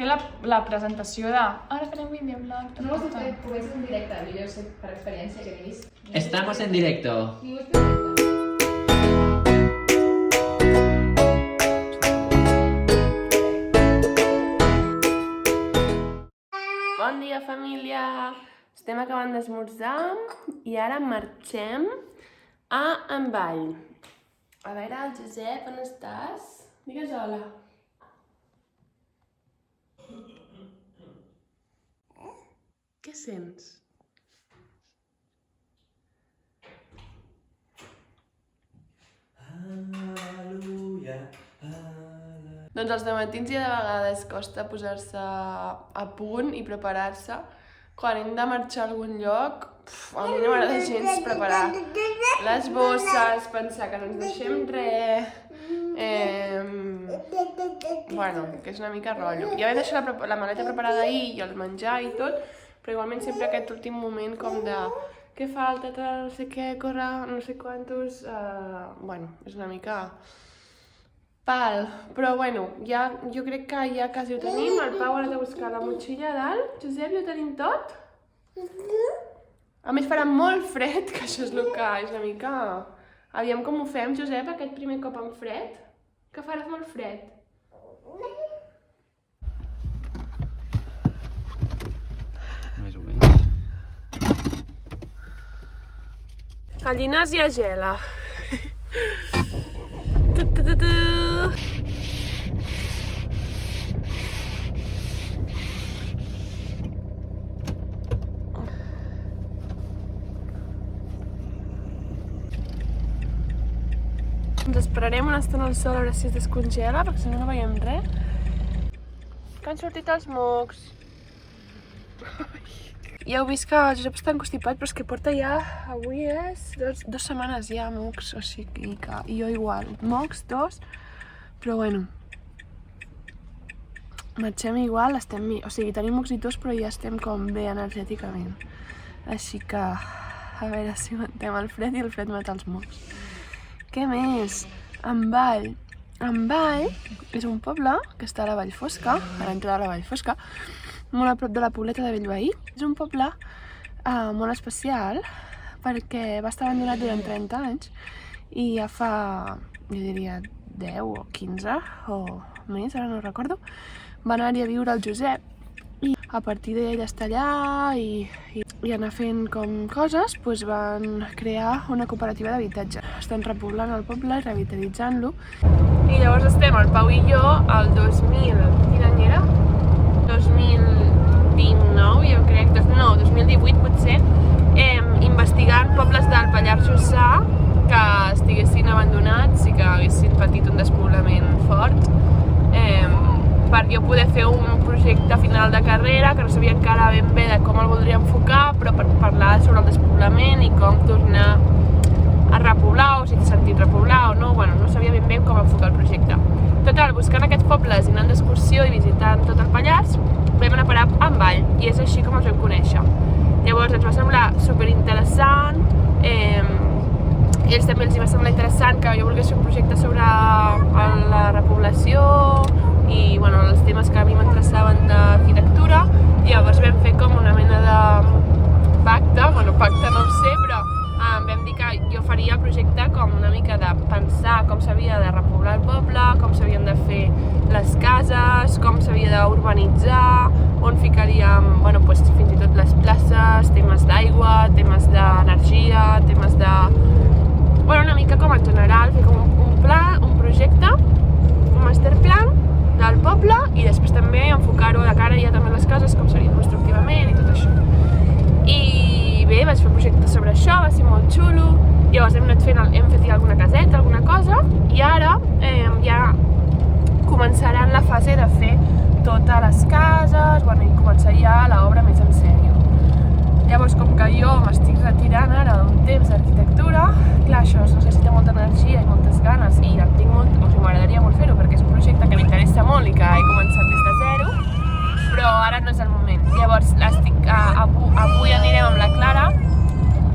fer la presentació de... Ara farem videoblog. No ho has fet, ho veig en directe, jo sé per experiència que he vist. Estamos en directo. Bon dia, família! Estem acabant d'esmorzar i ara marxem a Envall. A veure, el Josep, on estàs? Digues hola. Què sents? Aleluia, Doncs els dematins ja de vegades costa posar-se a punt i preparar-se. Quan hem de marxar a algun lloc, a mi no m'agrada gens preparar les bosses, pensar que no ens deixem res... Bueno, que és una mica rotllo. Ja vaig deixar la maleta preparada ahir i el menjar i tot, però igualment sempre aquest últim moment com de què falta, no sé què, córrer, no sé quantos... Bueno, és una mica... Pal, però bueno, jo crec que ja quasi ho tenim. El Pau ara ha de buscar la motxilla a dalt. Josep, ja ho tenim tot? A més farà molt fred, que això és el que és una mica... Aviam com ho fem, Josep, aquest primer cop amb fred? Que farà molt fred. Més o menys. Al gimnàs hi ha gela. Ens esperarem una estona al sol a veure si es descongela, perquè si no no veiem res. Que han sortit els mocs. Ja heu vist que el Josep està encostipat, però és que porta ja, avui és 2 setmanes ja mocs, o sigui que jo igual, mocs, 2, però bueno. Marxem igual, o sigui, tenim moxitos però ja estem com bé energèticament. Així que, a veure si matem el fred i el fred mata els mocs. Què més? Envall. Envall és un poble que està a la Vall Fosca, a l'entrada de la Vall Fosca, molt a prop de la Pobleta de Bellveí. És un poble molt especial perquè va estar abandonat durant 30 anys i ja fa, jo diria, 10 o 15 o més, ara no recordo, va anar-hi a viure el Josep i a partir d'ell estar allà i anar fent com coses, doncs van crear una cooperativa d'habitatge. Estan repoblant el poble i revitalitzant-lo. I llavors estem, el Pau i jo, el 2000, quin any era? 2019, jo crec, no, 2018 potser, investigant pobles del Pallars Jussà que estiguessin abandonats i que haguessin patit un despoblament fort, per jo poder fer un projecte final de carrera que no sabia encara ben bé de com el voldria enfocar, però per parlar sobre el despoblament i com tornar a repoblar, o si té sentit repoblar o no, bueno, no sabia ben bé com enfocar el projecte. Total, buscant aquests pobles i anant d'excursió i visitant tot el Pallars, vam anar a parar a Envall, i és així com els vam conèixer. Llavors ens va semblar superinteressant, ells també els va semblar interessant que jo volgués fer un projecte sobre la repoblació i bueno, els temes que a mi m'interessaven d'arquitectura, i llavors vam fer com una mena de pacte, bueno, pacte no ho sé, però vam dir que jo faria el projecte com una mica de pensar com s'havia de repoblar el poble, com s'havien de fer les cases, com s'havia d'urbanitzar, on ficaríem, bueno, doncs fins i tot les places, temes d'aigua, temes d'energia, temes de... Bueno, una mica com en general, fer com un pla, un projecte, un masterplan del poble i després també enfocar-ho de cara ja també a les cases, com seria constructivament i tot això. I bé, vaig fer un projecte sobre això, va ser molt xulo, llavors hem fet ja alguna caseta, alguna cosa, i ara ja començaran la fase de fer totes les cases, bueno, i començar ja l'obra més en sèrio. Llavors, com que jo m'estic retirant ara d'un temps d'arquitectura, clar, això necessita molta energia i moltes ganes i en tinc molt, o sigui, m'agradaria molt fer-ho perquè és un projecte que m'interessa molt i que he començat des de zero, però ara no és el moment. Llavors, avui anirem amb la Clara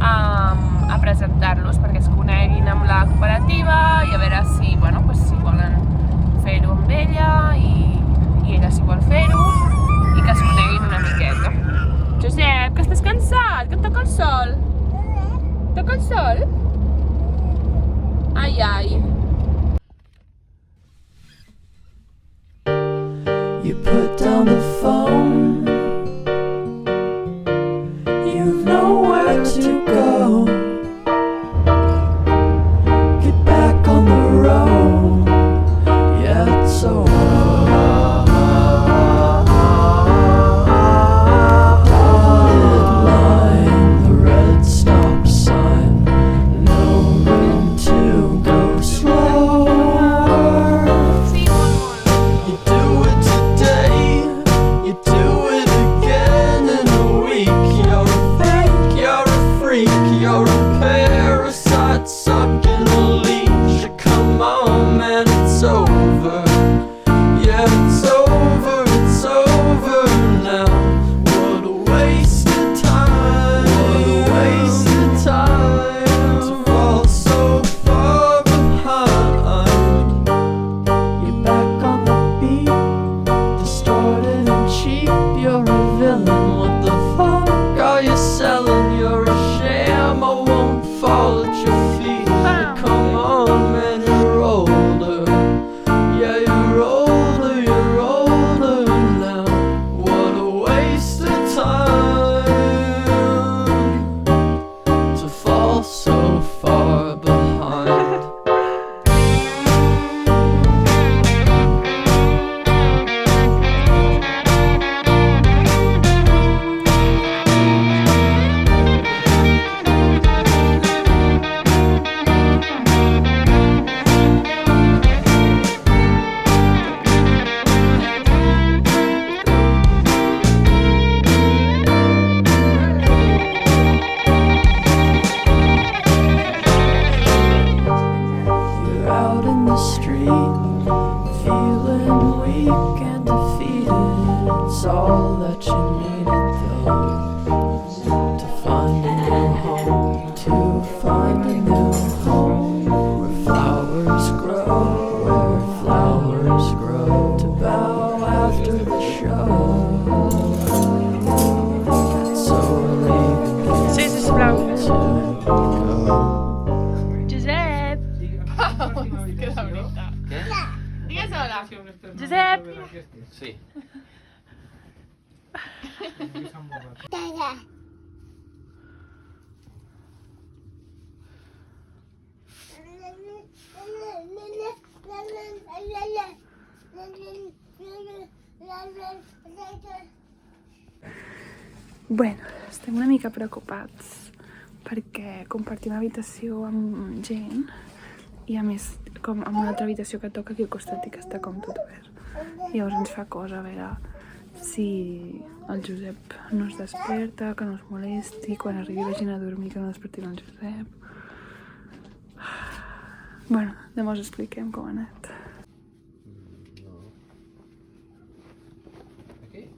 a presentar-los perquè es coneguin amb la cooperativa i a veure si, bueno, si volen fer-ho amb ella i ella si vol fer-ho. put down the phone. You've nowhere to go. Get back on the road. Yeah, it's over. Dotted line, the red stop sign. No room to go slower. You do it today, you do it again in a week. You're a fake, you're a freak, you're a parasite sucking a leech. Come on, man, it's over. Yeah, it's over now. What a waste of time. What a waste of time to fall so far behind. You're back on the beat, distorted and cheap. You're a villain. What the fuck are you selling? You're a sham. I won't fall at your feet. Come on, man, you're older. Yeah, you're older now. What a waste of time to fall so far behind. You're out in the street, feeling weak and defeated. It's all that you needed, though, to find a new home. To find a new home where flowers grow. To bow after the show. So we're leaving you Sí, sisplau. to go. Josep! Que de veritat. Què? Digues hola. Josep! Sí. Bueno, estem una mica preocupats perquè compartim habitació amb gent i a més com amb una altra habitació que toca aquí al costat i que està com tot obert. Llavors ens fa cosa a veure si el Josep no es desperta, que no es molesti, quan arribi la gent a dormir que no desperti el Josep. Bueno, llavors expliquem com ha anat. Aquí?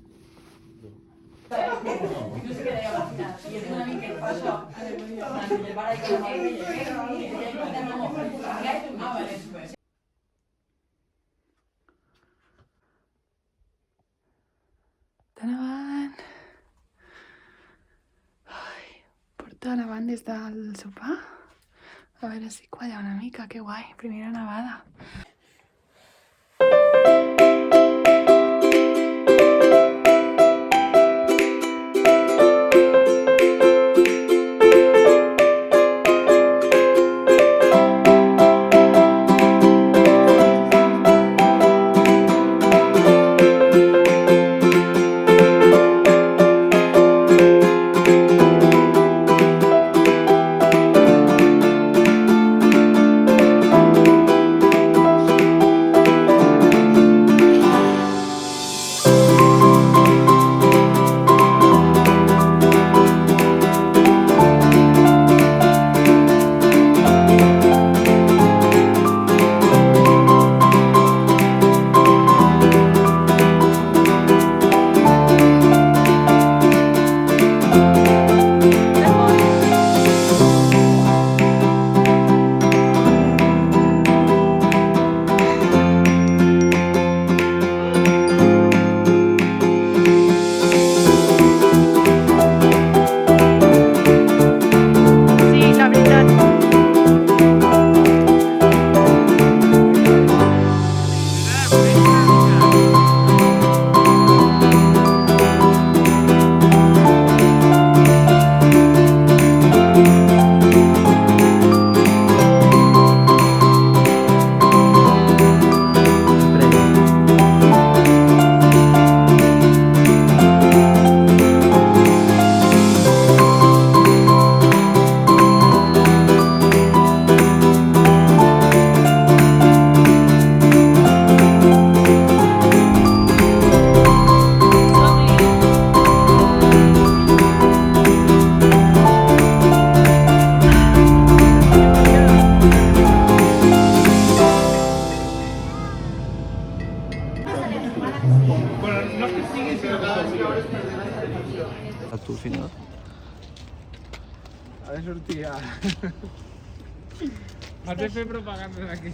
Està nevant. Ai, porta nevant des del sopar. A veure si qualla una mica, que guai, primera nevada. A tu, final. Ha de sortir a... Has de fer propaganda d'aquí.